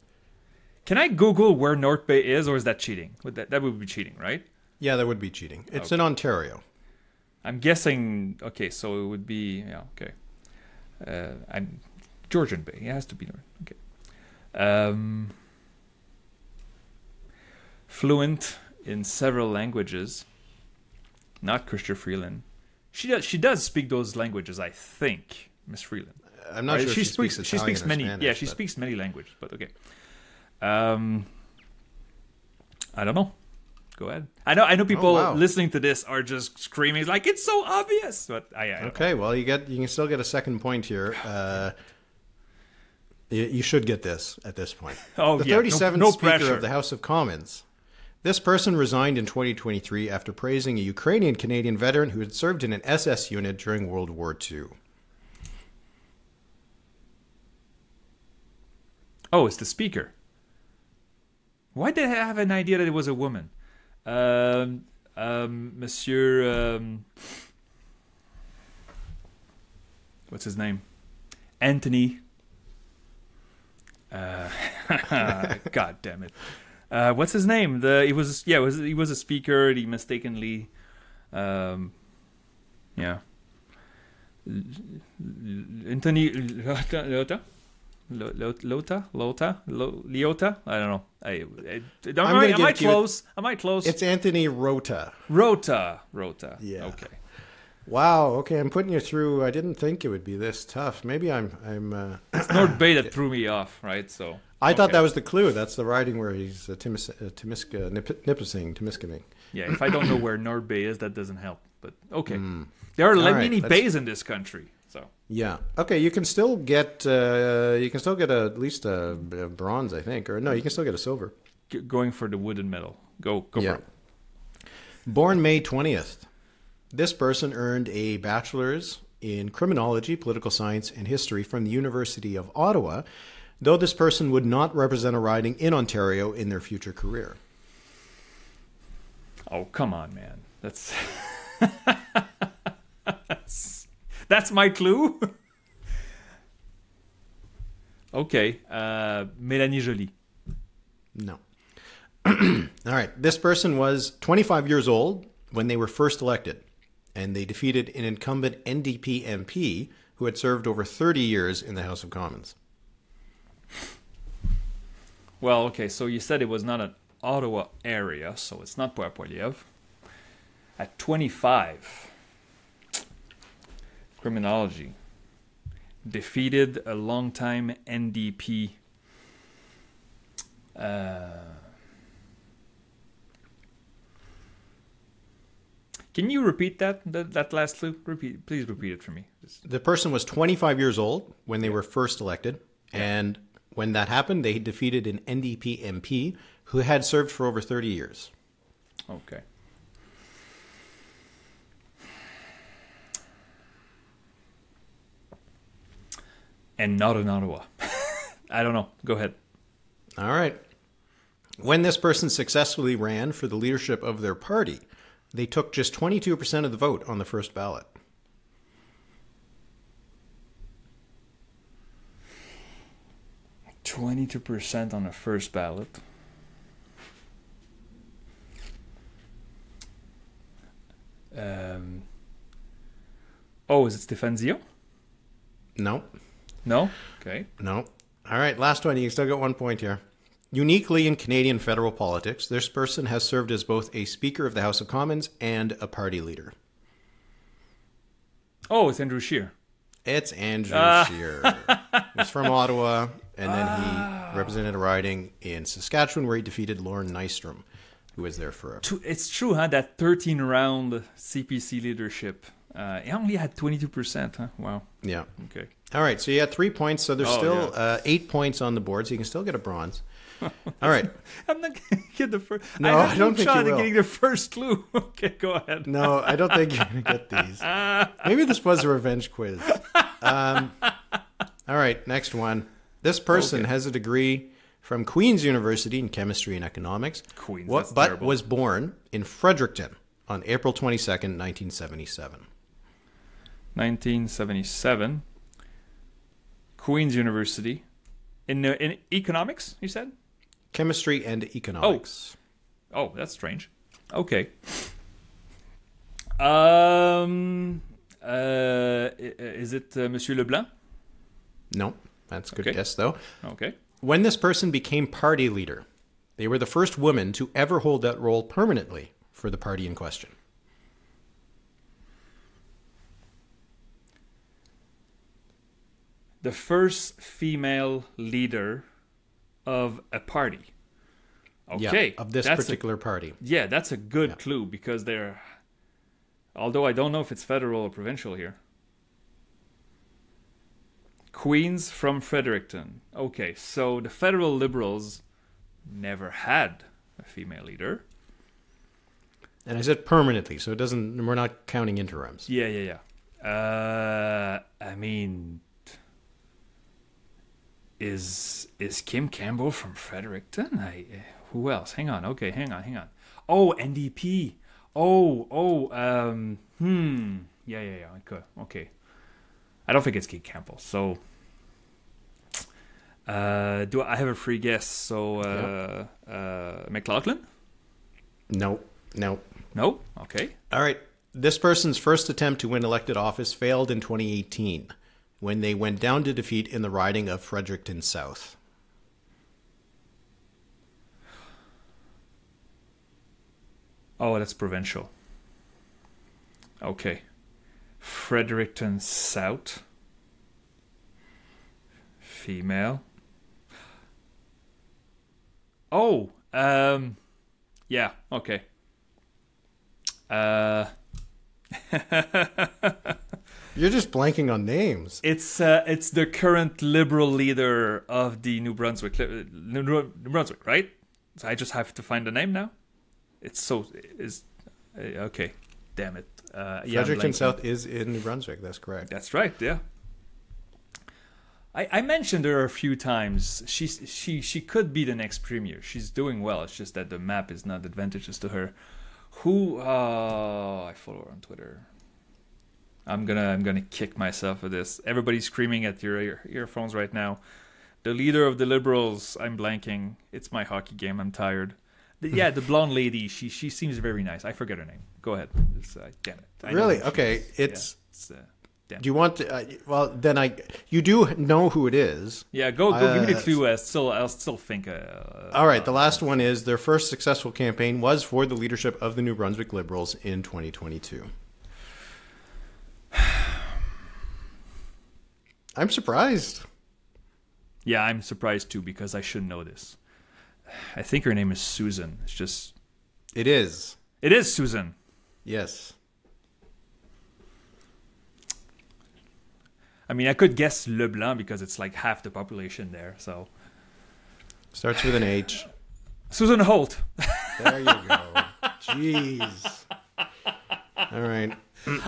Can I Google where North Bay is, or is that cheating? That would be cheating, right? Yeah, that would be cheating. It's in Ontario. I'm guessing. Okay, so it would be okay. I'm Georgian Bay. It has to be North. Okay. Fluent in several languages. Not Chrystia Freeland. She does speak those languages, I think, Miss Freeland. I'm not sure if she speaks Italian she speaks or many. Spanish, Yeah, she but... speaks many languages. But okay. I don't know. Go ahead. I know people listening to this are just screaming like it's so obvious. But I don't know. Well, you can still get a second point here. You should get this at this point. Oh, the yeah. 37th No Speaker pressure. of the House of Commons. This person resigned in 2023 after praising a Ukrainian-Canadian veteran who had served in an SS unit during World War II. Oh, it's the speaker. Why did I have an idea that it was a woman? Monsieur... what's his name? Anthony... God damn it. What's his name? He was a speaker. He mistakenly... Anthony... Lota? I don't know. Am I close? Am I close? It's Anthony Rota. Rota. Yeah. Okay. Wow. Okay, I'm putting you through. I didn't think it would be this tough. Maybe I'm. It's North Bay that threw me off, right? So I thought that was the clue. That's the writing where he's Timiskaming. Yeah. If I don't know where North Bay is, that doesn't help. But okay, there are many bays in this country. So yeah. Okay, you can still get at least a bronze, I think, or no, you can still get a silver. Going for the wooden medal. Go for it. Born May 20th. This person earned a bachelor's in criminology, political science, and history from the University of Ottawa, though this person would not represent a riding in Ontario in their future career. Oh, come on, man. That's that's my clue. Okay. Mélanie Joly. No. All right. This person was 25 years old when they were first elected, and they defeated an incumbent NDP MP who had served over 30 years in the House of Commons. Well, okay, so you said it was not an Ottawa area, so it's not Poilievre. At 25, Criminology. Defeated a longtime NDP. Can you repeat that last clue? Please repeat it for me. The person was 25 years old when they were first elected, and when that happened, they defeated an NDP MP who had served for over 30 years. Okay. And not in Ottawa. I don't know. Go ahead. All right. When this person successfully ran for the leadership of their party, they took just 22% of the vote on the first ballot. %22 on the first ballot. Is it Stefanzio? No. No? Okay. No. All right, last one. You still got 1 point here. Uniquely in Canadian federal politics, this person has served as both a Speaker of the House of Commons and a party leader. Oh, it's Andrew Scheer. It's Andrew Scheer. He's from Ottawa, and then he represented a riding in Saskatchewan where he defeated Lorne Nystrom, who was there for It's true, huh? That 13-round CPC leadership. He only had 22%, huh? Wow. Yeah. Okay. All right, so you had 3 points, so there's still 8 points on the board, so you can still get a bronze. All right. I'm not going to get the first. No, I don't think you will. Getting the first clue. Okay, go ahead. No, I don't think you're going to get these. Maybe this was a revenge quiz. All right, next one. This person has a degree from Queen's University in chemistry and economics, Queen's, but was born in Fredericton on April 22nd, 1977. 1977. Queen's University. In economics, you said? Chemistry and economics. Oh, that's strange. Okay. Is it Monsieur Leblanc? No, that's a good guess, though. Okay. When this person became party leader, they were the first woman to ever hold that role permanently for the party in question. The first female leader of a party. Okay. Yeah, of this particular party. Yeah, that's a good clue because they're... Although I don't know if it's federal or provincial here. Queens from Fredericton. Okay, so the federal Liberals never had a female leader. And I said permanently, so it doesn't... We're not counting interims. Yeah. I mean... Is Kim Campbell from Fredericton? Who else? Hang on. Okay, hang on. Oh, NDP. Yeah. Okay. I don't think it's Kim Campbell. So, do I have a free guess? So, McLaughlin? No. No. Okay. All right. This person's first attempt to win elected office failed in 2018. When they went down to defeat in the riding of Fredericton South. Oh, that's provincial. Okay. Fredericton South. Female. Oh, yeah, okay. You're just blanking on names. It's the current Liberal leader of the New Brunswick, right? So I just have to find the name now. Okay. Damn it. Fredericton South is in New Brunswick. That's correct. That's right. Yeah. I mentioned her a few times. She could be the next premier. She's doing well. It's just that the map is not advantageous to her. I follow her on Twitter. I'm gonna kick myself for this. Everybody's screaming at your earphones right now. The leader of the Liberals. I'm blanking. It's my hockey game. I'm tired. The blonde lady. She seems very nice. I forget her name. Go ahead. Damn it. Really? Okay. Damn. Do you want to? Well, then you do know who it is. Yeah. Go. Give me the clue. I'll still think. All right. The last one is their first successful campaign was for the leadership of the New Brunswick Liberals in 2022. I'm surprised. Yeah, I'm surprised too because I should know this. I think her name is Susan. It's just... It is. It is Susan. Yes. I mean, I could guess Leblanc because it's like half the population there, so... Starts with an H. Susan Holt. There you go. Jeez. All right.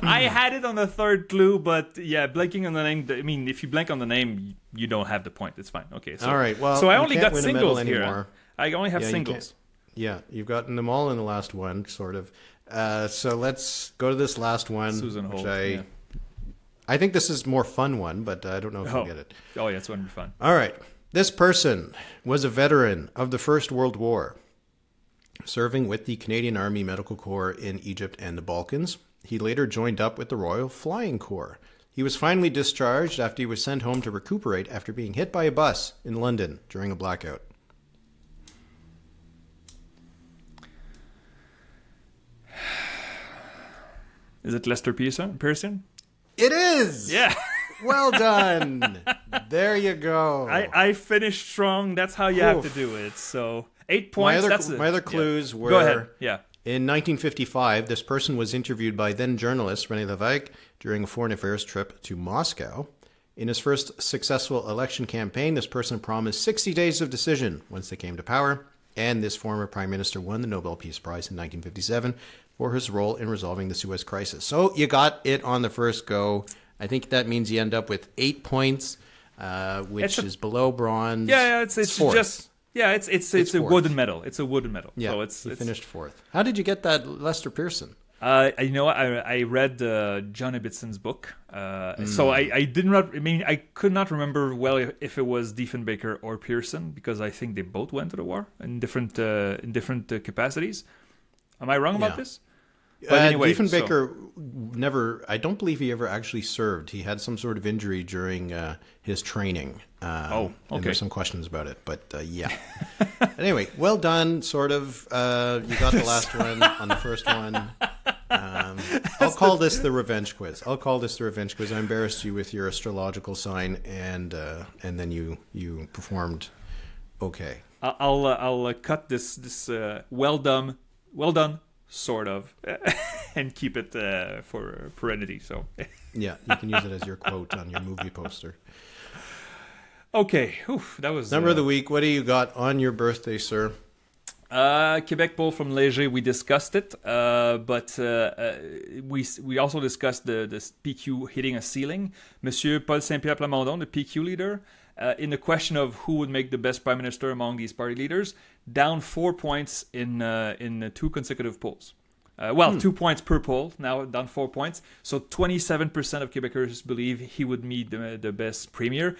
I had it on the third clue, but yeah, blanking on the name. I mean, if you blank on the name, you don't have the point. It's fine. Okay. So, all right. Well, so I only got win a singles medal here. anymore. I only have Yeah, singles. Yeah, you've gotten them all in the last one, sort of. So let's go to this last one. Susan Holt. Yeah. I think this is a more fun one, but I don't know if you'll get it. Oh, yeah, it's going to be fun. All right. This person was a veteran of the First World War, serving with the Canadian Army Medical Corps in Egypt and the Balkans. He later joined up with the Royal Flying Corps. He was finally discharged after he was sent home to recuperate after being hit by a bus in London during a blackout. Is it Lester Pearson? It is! Yeah. Well done. There you go. I finished strong. That's how you have to do it. So 8 points. My other clues were... Go ahead. Yeah. In 1955, this person was interviewed by then-journalist René Lévesque during a foreign affairs trip to Moscow. In his first successful election campaign, this person promised 60 days of decision once they came to power, and this former prime minister won the Nobel Peace Prize in 1957 for his role in resolving the Suez Crisis. So you got it on the first go. I think that means you end up with 8 points, which is below bronze. Yeah, it's fourth. just... Yeah, it's a wooden medal. It's a wooden medal. Yeah, so it's finished fourth. How did you get that Lester Pearson? You know, I read John Ibbotson's book, so I did not. I mean, I could not remember well if it was Diefenbaker or Pearson because I think they both went to the war in different capacities. Am I wrong about this? But anyway, Diefenbaker never. I don't believe he ever actually served. He had some sort of injury during his training. Okay. And there's some questions about it, but yeah. Anyway, well done. Sort of. You got the last one on the first one. I'll call this the revenge quiz. I embarrassed you with your astrological sign, and then you performed okay. I'll cut this well done, sort of, and keep it for perenniity. So yeah, you can use it as your quote on your movie poster. Okay, that was number of the week. What do you got on your birthday, sir? Quebec Bowl from Léger. We discussed it, but we also discussed the PQ hitting a ceiling. Monsieur Paul Saint-Pierre Plamondon, the PQ leader, in the question of who would make the best prime minister among these party leaders, down 4 points in 2 consecutive polls. 2 points per poll, now down 4 points. So 27% of Quebecers believe he would meet the best premier.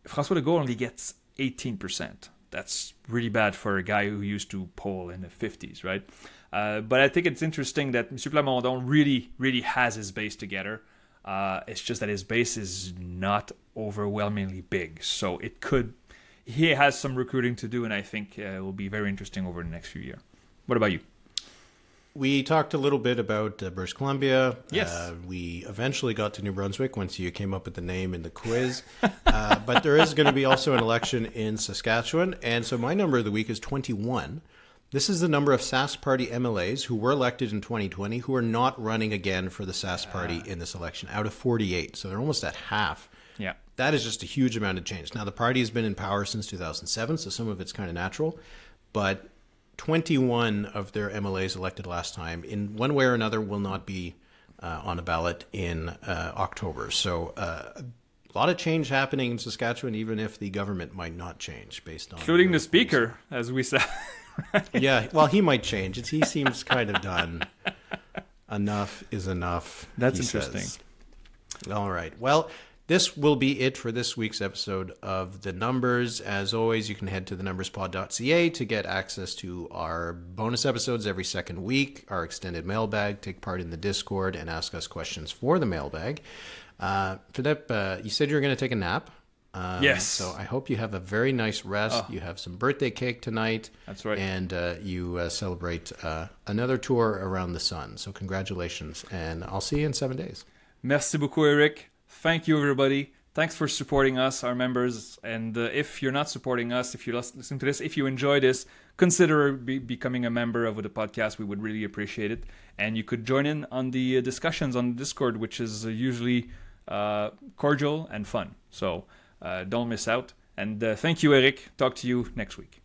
François Legault only gets 18%. That's really bad for a guy who used to poll in the 50s, right? But I think it's interesting that M. Plamondon really, really has his base together. It's just that his base is not overwhelmingly big. So he has some recruiting to do, and I think it will be very interesting over the next few years. What about you? We talked a little bit about British Columbia. Yes. We eventually got to New Brunswick once you came up with the name in the quiz. But there is going to be also an election in Saskatchewan. And so my number of the week is 21. This is the number of Sask Party MLAs who were elected in 2020 who are not running again for the Sask Party in this election, out of 48. So they're almost at half. Yeah. That is just a huge amount of change. Now, the party has been in power since 2007, so some of it's kind of natural. But 21 of their MLAs elected last time, in one way or another, will not be on a ballot in October. So a lot of change happening in Saskatchewan, even if the government might not change based on... Including the speaker, as we said. Yeah, well, he might change. He seems kind of done. Enough is enough. That's interesting. Says. All right. Well, this will be it for this week's episode of The Numbers. As always, you can head to thenumberspod.ca to get access to our bonus episodes every second week, our extended mailbag, take part in the Discord, and ask us questions for the mailbag. Philippe, you said you were going to take a nap. Yes. So I hope you have a very nice rest. You have some birthday cake tonight. That's right. And you celebrate another tour around the sun. So congratulations. And I'll see you in 7 days. Merci beaucoup, Eric. Thank you, everybody. Thanks for supporting us, our members. And if you're not supporting us, if you're listening to this, if you enjoy this, consider becoming a member of the podcast. We would really appreciate it. And you could join in on the discussions on Discord, which is usually cordial and fun. So don't miss out. And thank you, Eric. Talk to you next week.